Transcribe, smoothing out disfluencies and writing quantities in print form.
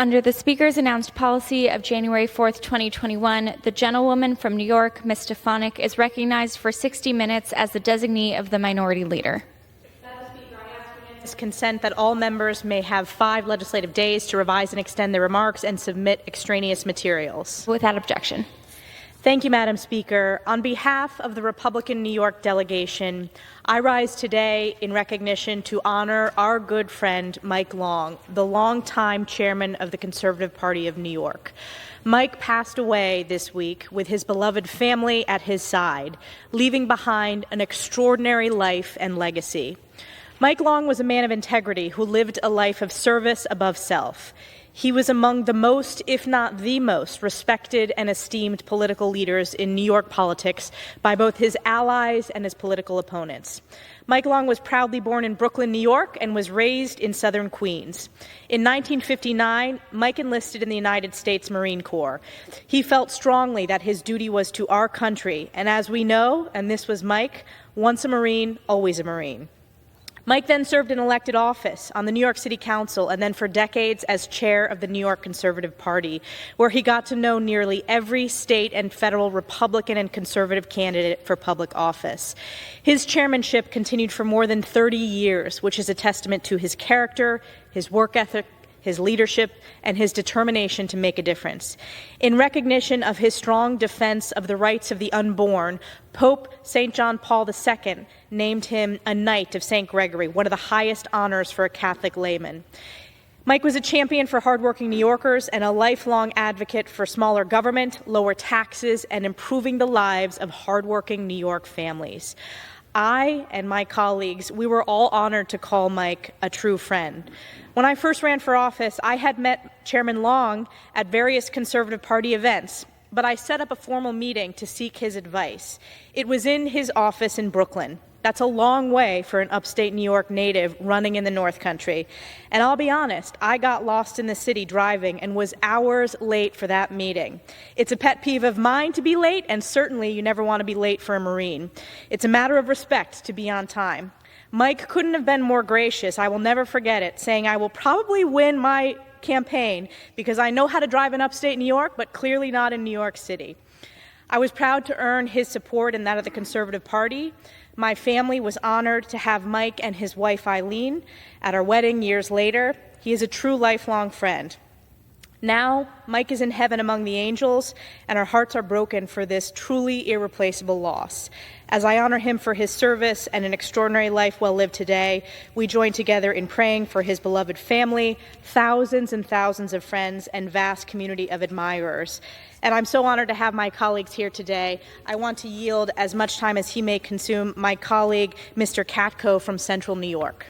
Under the Speaker's announced policy of January 4th, 2021, the gentlewoman from New York, Ms. Stefanik, is recognized for 60 minutes as the designee of the Minority Leader. Consent that all members may have 5 legislative days to revise and extend their remarks and submit extraneous materials. Without objection. Thank you, Madam Speaker. On behalf of the Republican New York delegation, I rise today in recognition to honor our good friend Mike Long, the longtime chairman of the Conservative Party of New York. Mike passed away this week with his beloved family at his side, leaving behind an extraordinary life and legacy. Mike Long was a man of integrity who lived a life of service above self. He was among the most, if not the most, respected and esteemed political leaders in New York politics by both his allies and his political opponents. Mike Long was proudly born in Brooklyn, New York, and was raised in southern Queens. In 1959, Mike enlisted in the United States Marine Corps. He felt strongly that his duty was to our country, and as we know, and this was Mike, once a Marine, always a Marine. Mike then served in elected office on the New York City Council and then for decades as chair of the New York Conservative Party, where he got to know nearly every state and federal Republican and conservative candidate for public office. His chairmanship continued for more than 30 years, which is a testament to his character, his work ethic, his leadership, and his determination to make a difference. In recognition of his strong defense of the rights of the unborn, Pope St. John Paul II named him a Knight of St. Gregory, one of the highest honors for a Catholic layman. Mike was a champion for hardworking New Yorkers and a lifelong advocate for smaller government, lower taxes, and improving the lives of hardworking New York families. I and my colleagues, we were all honored to call Mike a true friend. When I first ran for office, I had met Chairman Long at various Conservative Party events, but I set up a formal meeting to seek his advice. It was in his office in Brooklyn. That's a long way for an upstate New York native running in the North Country. And I'll be honest, I got lost in the city driving and was hours late for that meeting. It's a pet peeve of mine to be late, and certainly you never want to be late for a Marine. It's a matter of respect to be on time. Mike couldn't have been more gracious, I will never forget it, saying I will probably win my campaign because I know how to drive in upstate New York, but clearly not in New York City. I was proud to earn his support and that of the Conservative Party. My family was honored to have Mike and his wife Eileen at our wedding years later. He is a true lifelong friend. Now, Mike is in heaven among the angels, and our hearts are broken for this truly irreplaceable loss. As I honor him for his service and an extraordinary life well lived today, we join together in praying for his beloved family, thousands and thousands of friends, and vast community of admirers. And I'm so honored to have my colleagues here today. I want to yield as much time as he may consume my colleague, Mr. Katko from Central New York.